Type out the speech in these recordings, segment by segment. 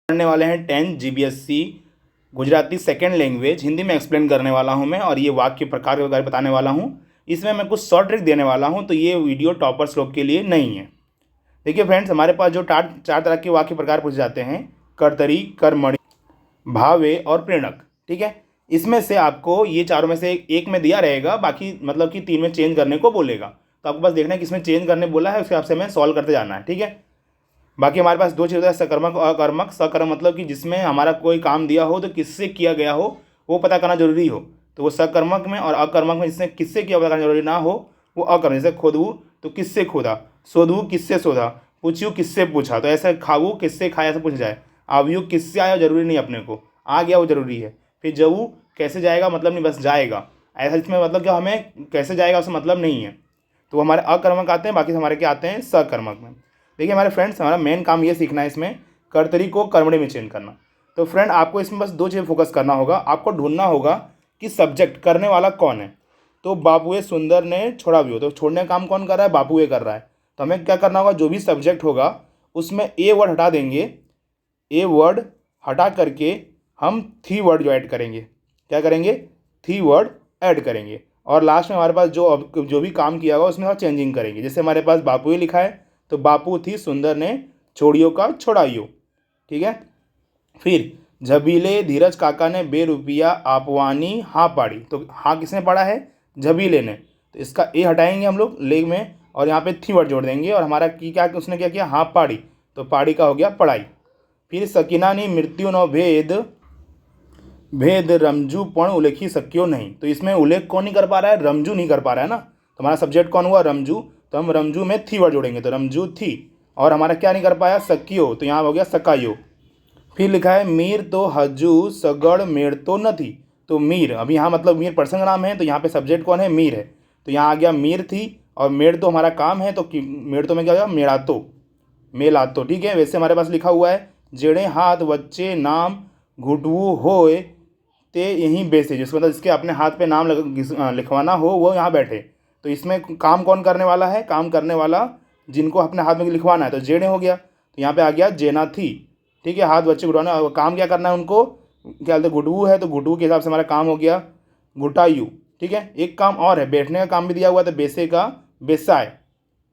पढ़ने वाले हैं 10 GBSC Gujarati second language. Hindi में एक्सप्लेन करने वाला हूं मैं और ये वाक्य प्रकार के बारे में बताने वाला हूं। इसमें मैं कुछ शॉर्ट ट्रिक देने वाला हूं, तो ये वीडियो टॉपर्स लोग के लिए नहीं है। देखिए फ्रेंड्स, हमारे पास जो चार तरह के वाक्य प्रकार पूछे जाते हैं, कर्तरी, कर्मणि, भावे और प्रेरक। ठीक है, इसमें से आपको ये चारों में से एक में दिया रहेगा, बाकी मतलब कि 3 में चेंज करने को बोलेगा। तो आपको बस देखना है कि इसमें चेंज करने बोला है, उसके हिसाब से हमें सॉल्व करते जाना है। ठीक है, बाकी हमारे पास 2 चीज़ होता है, सकर्मक और अकर्मक। सकर्मक मतलब कि जिसमें हमारा कोई काम दिया हो तो किससे किया गया हो वो पता करना जरूरी हो, तो वो सकर्मक में। और अकर्मक में जिसने किससे किया पता करना जरूरी ना हो वो अकर्मक। जैसे खोदू तो किससे खोदा, सोधू किससे सोधा, पूछू किससे पूछा। तो ऐसे खाऊ किससे खाया ऐसे पूछ जाए। आवयु किससे आया जरूरी नहीं, अपने को आ गया वो जरूरी है। फिर जऊ कैसे जाएगा मतलब नहीं, बस जाएगा। ऐसा इसमें मतलब कि हमें कैसे जाएगा उससे मतलब नहीं है। तो हमारे अकर्मक आते हैं, बाकी हमारे क्या आते हैं, सकर्मक में। देखिए हमारे फ्रेंड्स, हमारा मेन काम ये सीखना है इसमें कर्तरी को कर्मणि में चेंज करना। तो फ्रेंड आपको इसमें बस 2 चीज़ फोकस करना होगा। आपको ढूंढना होगा कि सब्जेक्ट करने वाला कौन है। तो बाबुए सुंदर ने छोड़ा भी हो, तो छोड़ने का काम कौन कर रहा है, बाबुए कर रहा है। तो हमें क्या करना होगा, जो भी सब्जेक्ट होगा उसमें ए वर्ड हटा देंगे। ए वर्ड हटा करके हम थी वर्ड जो ऐड करेंगे, क्या करेंगे, थी वर्ड ऐड करेंगे। और लास्ट में हमारे पास जो भी काम किया होगा उसमें हम चेंजिंग करेंगे। जैसे हमारे पास बापुए लिखा है तो बापू थी सुंदर ने छोड़ियों का छोड़ाइयो। ठीक है, फिर झबीले धीरज काका ने ₹2 आपवानी हाँ पाड़ी। तो हाँ किसने पढ़ा है, झबीले ने। तो इसका ए हटाएंगे हम लोग लेग में और यहाँ पे थी वर्ड जोड़ देंगे। और हमारा की क्या उसने क्या किया, हाँ पाड़ी, तो पाड़ी का हो गया पढ़ाई। फिर सकीना ने मृत्यु नो भेद भेद रमजू पण उल्लेखी सक्यो नहीं। तो इसमें उल्लेख कौन नहीं कर पा रहा है, रमजू नहीं कर पा रहा है ना। तो हमारा सब्जेक्ट कौन हुआ, रमजू। तो हम रमजू में थी वर्ड जोड़ेंगे, तो रमजू थी। और हमारा क्या नहीं कर पाया, सक्यो, तो यहाँ हो गया सकायो। फिर लिखा है मीर तो हजू सगड़ मेड़ तो नथी। तो मीर, अभी यहाँ मतलब मीर प्रसंग नाम है, तो यहाँ पे सब्जेक्ट कौन है, मीर है। तो यहाँ आ गया मीर थी, और मेड़ तो हमारा काम है, तो मेड़ तो में क्या हो गया, मेड़ातो, मेलातो। ठीक है, वैसे हमारे पास लिखा हुआ है जेड़े हाथ बच्चे नाम घुटवू होए ते यहीं बेसे, जिसको मतलब जिसके अपने हाथ पे नाम लिखवाना हो वो यहाँ बैठे। तो इसमें काम कौन करने वाला है, काम करने वाला जिनको अपने हाथ में लिखवाना है, तो जेड़े हो गया। तो यहाँ पे आ गया जेना थी। ठीक है, हाथ बच्चे घुटवाना, काम क्या करना है उनको, क्या बोलते, गुटवू है तो गुटवू के हिसाब से हमारा काम हो गया गुटायु। ठीक है, एक काम और है, बैठने का काम भी दिया हुआ है, तो बेसे का बेसाय।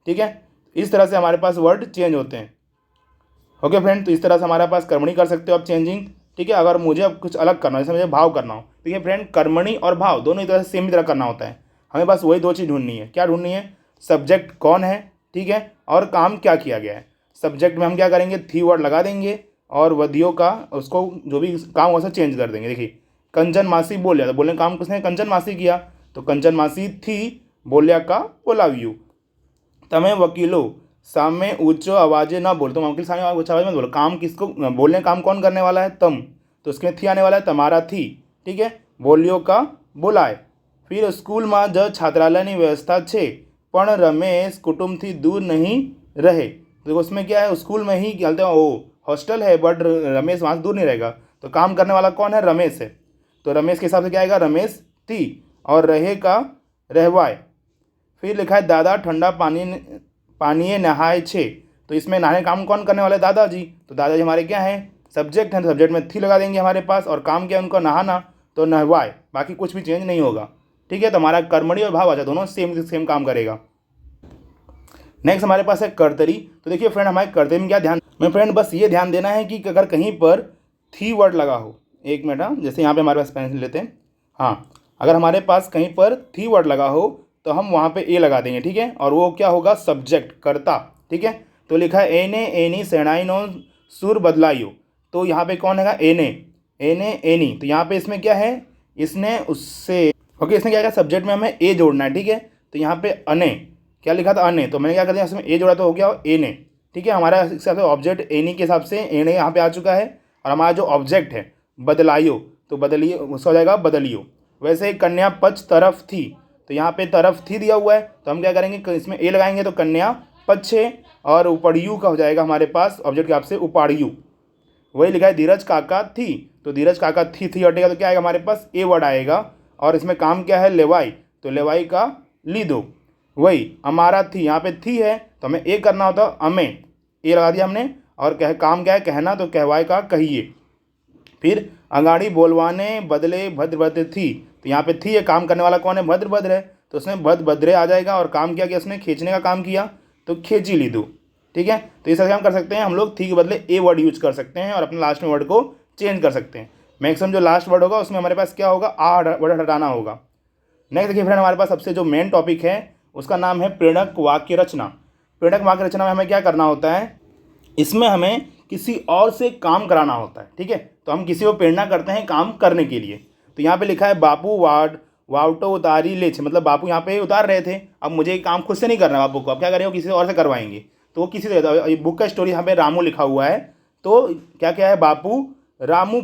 ठीक है, इस तरह से हमारे पास वर्ड चेंज होते हैं। ओके फ्रेंड, तो इस तरह से हमारे पास कर्मणि कर सकते हो आप चेंजिंग। ठीक है, अगर मुझे अब कुछ अलग करना हो, जैसे मुझे भाव करना हो, तो ये फ्रेंड कर्मणि और भाव दोनों ही तरह से सेम ही तरह करना होता है। हमें बस वही 2 चीज़ ढूंढनी है। क्या ढूंढनी है, सब्जेक्ट कौन है, ठीक है, और काम क्या किया गया है। सब्जेक्ट में हम क्या करेंगे, थी वर्ड लगा देंगे, और वधियों का उसको जो भी काम हो चेंज कर देंगे। देखिए कंचन मासी बोलिया, तो बोलने काम किसने, कंचन मासी किया, तो कंचन मासी थी बोलिया का बोलाव्यू। तमें वकीलो सामने ऊंचो आवाज़ें ना बोल, तो वकील सामने ऊंचा आवाज में बोलो। काम किसको बोलने, काम कौन करने वाला है, तम, तो उसमें थी आने वाला है, तमारा थी। ठीक है, बोलियो का बोलाए। फिर स्कूल में ज छात्रालय व्यवस्था छे पण रमेश कुटुंब थी दूर नहीं रहे। तो उसमें क्या है, स्कूल में ही क्या बोलते हैं, वो हॉस्टल है बट रमेश वहाँ से दूर नहीं रहेगा। तो काम करने वाला कौन है, रमेश है। तो रमेश के हिसाब से क्या आएगा, रमेश थी, और रहे का रहवाए। फिर लिखा है दादा ठंडा पानी नहाए छे। तो इसमें नहाने काम कौन करने वाला है, दादाजी। तो दादाजी हमारे क्या है, सब्जेक्ट है, तो सब्जेक्ट में थी लगा देंगे हमारे पास, और काम क्या है उनका नहाना, तो नहवाए, बाकी कुछ भी चेंज नहीं होगा। ठीक है, तो हमारा कर्मणि और भाव आ जाए, दोनों सेम सेम काम करेगा। नेक्स्ट हमारे पास है कर्तरी। तो देखिए फ्रेंड, हमारे कर्तरी में क्या ध्यान में, फ्रेंड बस ये ध्यान देना है कि अगर कहीं पर थी वर्ड लगा हो, एक मिनट, हाँ, जैसे यहाँ पे हमारे पास पेंसिल लेते हैं, हाँ, अगर हमारे पास कहीं पर थी वर्ड लगा हो तो हम वहाँ पे ए लगा देंगे। ठीक है, और वो क्या होगा, सब्जेक्ट, कर्ता। ठीक है, तो लिखा है एने एनी सेनाई नो सुर बदलाइयो। तो यहाँ पे कौन है, एने, एने एनी। तो यहाँ पे इसमें क्या है, इसने उससे, ओके, इसने क्या किया, सब्जेक्ट में हमें ए जोड़ना है। ठीक है, तो यहाँ पे अने क्या लिखा था, अने, तो मैंने क्या कर दिया, इसमें ए जोड़ा तो हो गया एने। ठीक है, हमारा इस हिसाब से ऑब्जेक्ट एनी के हिसाब से एने यहाँ पे आ चुका है। और हमारा जो ऑब्जेक्ट है बदलाइयो, तो बदलियो उसका हो जाएगा बदलियो। वैसे ही कन्या पक्ष तरफ थी, तो यहाँ पे तरफ थी दिया हुआ है, तो हम क्या करेंगे, इसमें ए लगाएंगे, तो कन्या पक्षे, और उपाड़ियू का हो जाएगा हमारे पास ऑब्जेक्ट के आपसे उपाड़ियू। वही लिखा है धीरज काका थी, तो धीरज काका थी हटेगा, तो क्या आएगा हमारे पास, ए वर्ड आएगा। और इसमें काम क्या है, लेवाई, तो लेवाई का ली दो। वही हमारा थी, यहाँ पे थी है, तो हमें ए करना होता, अमे, ए लगा दिया हमने, और कह काम क्या है, कहना, तो कहवाए का कहिए। फिर अगाड़ी बोलवाने बदले भद्र भद्र थी, तो यहाँ पे थी, ये काम करने वाला कौन है, भद्र भद्र है, तो उसने भद्र भद्रे आ जाएगा। और काम क्या किया उसने, खींचने का काम किया, तो खींची ली दो। ठीक है, तो इस तरह से हम कर सकते हैं, हम लोग थी के बदले ए वर्ड यूज कर सकते हैं और अपने लास्ट में वर्ड को चेंज कर सकते हैं। मैक्सिमम जो लास्ट वर्ड होगा उसमें हमारे पास क्या होगा, आ वर्ड हटाना होगा। नेक्स्ट देखिए फ्रेंड, हमारे पास सबसे जो मेन टॉपिक है उसका नाम है प्रेरक वाक्य रचना। प्रेरक वाक्य रचना में हमें क्या करना होता है, इसमें हमें किसी और से काम कराना होता है। ठीक है, तो हम किसी को प्रेरणा करते हैं काम करने के लिए। तो यहाँ पे लिखा है बापू वावटो उतारी ले, मतलब बापू यहाँ पे उतार रहे थे, अब मुझे काम खुद से नहीं करना बापू को, अब क्या करेंगे, किसी और से करवाएंगे। तो वो किसी से, बुक का स्टोरी यहाँ पे रामू लिखा हुआ है, तो क्या क्या है, बापू रामू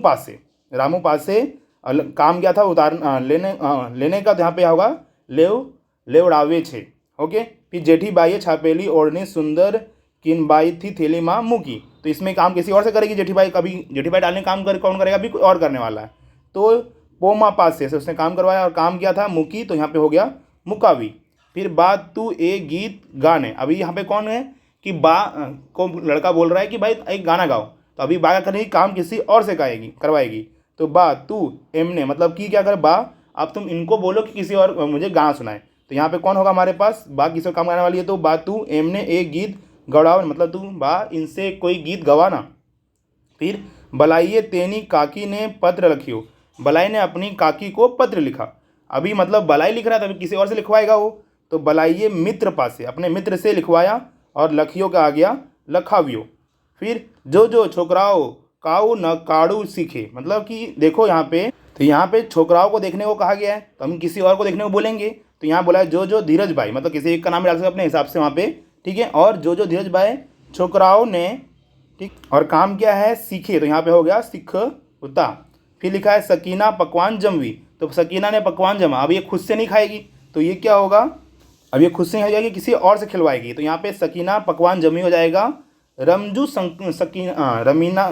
पासे काम क्या था, लेने का, तो यहाँ पे होगा लेवड़ावे छे। ओके, फिर जेठीबाई छापेली ओढ़नी सुंदर किनबाई थी थैली माँ मुकी, तो इसमें काम किसी और से करेगी जेठीबाई, कभी जेठीबाई डालने काम कर कौन करेगा, अभी कोई और करने वाला है। तो पोमा पास से उसने काम करवाया और काम किया था मुकी, तो यहाँ पे हो गया मुकावी। फिर बात तू एक गीत गाने, अभी यहाँ पे कौन है कि बा को लड़का बोल रहा है कि भाई एक गाना गाओ, तो अभी बा करेगी काम किसी और से करवाएगी। तो बा तू एमने, मतलब कि क्या करे, बा अब तुम इनको बोलो कि किसी और मुझे गाना सुनाए, तो यहाँ पे कौन होगा हमारे पास, बा किसी काम गाने वाली है, तो बा तू एमने एक गीत गवाओ, मतलब तू बा इनसे कोई गीत गवाना। फिर बलाइए तेनी काकी ने पत्र लिखियो, बलाई ने अपनी काकी को पत्र लिखा, अभी मतलब बलाई लिख रहा था, अभी किसी और से लिखवाएगा वो, तो बलाइए मित्र पासे, अपने मित्र से लिखवाया, और लखियो का आ गया लखावियो। फिर जो छोकराओ काऊ न काड़ू सीखे, मतलब कि देखो यहाँ पे, तो यहाँ पे छोकराओं को देखने को कहा गया है, तो हम किसी और को देखने को बोलेंगे, तो यहाँ बोला है जो धीरज भाई, मतलब किसी एक का नाम डाल सकते अपने हिसाब से वहाँ पे। ठीक है, और जो धीरज भाई छोकराओं ने, ठीक, और काम क्या है सीखे, तो यहाँ पे हो गया सिख उता। फिर लिखा है सकीना पकवान जमवी, तो सकीना ने पकवान जमा, अब ये खुद से नहीं खाएगी, तो ये क्या होगा, अब ये खुद से नहीं खाएगी, किसी और से खिलवाएगी, तो यहाँ पे सकीना पकवान जमी हो जाएगा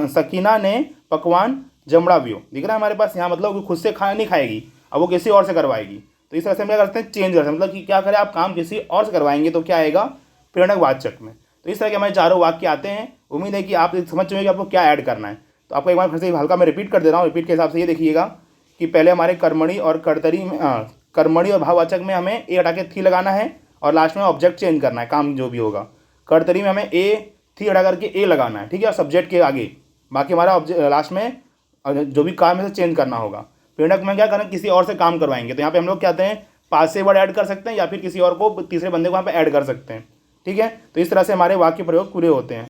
सकीना ने पकवान जमड़ा भी हो, दिख रहा है हमारे पास यहाँ, मतलब खुद से खाना नहीं खाएगी, अब वो किसी और से करवाएगी। तो इस तरह से हम क्या करते हैं, चेंज करते हैं, मतलब कि क्या करें, आप काम किसी और से करवाएंगे तो क्या आएगा, प्रेरक वाचक में। तो इस तरह के हमारे चारों वाक्य आते हैं। उम्मीद है कि आप समझ चुके हैं कि आपको क्या ऐड करना है। तो आपको एक बार फिर से हल्का मैं रिपीट कर दे रहा हूँ, रिपीट के हिसाब से ये देखिएगा कि पहले हमारे कर्मणी और कर्तरी में कर्मणी और भाववाचक में हमें ए हटा के थी लगाना है, और लास्ट में ऑब्जेक्ट चेंज करना है, काम जो भी होगा। कर्तरी में हमें ए थी हटा करके ए लगाना है, ठीक है, और सब्जेक्ट के आगे बाकी हमारा लास्ट में जो भी काम है चेंज करना होगा। प्रेरक में क्या करें, किसी और से काम करवाएंगे, तो यहाँ पे हम लोग क्या कहते हैं, पास से वर्ड ऐड कर सकते हैं या फिर किसी और को तीसरे बंदे को यहाँ पे ऐड कर सकते हैं। ठीक है, तो इस तरह से हमारे वाक्य प्रयोग पूरे होते हैं।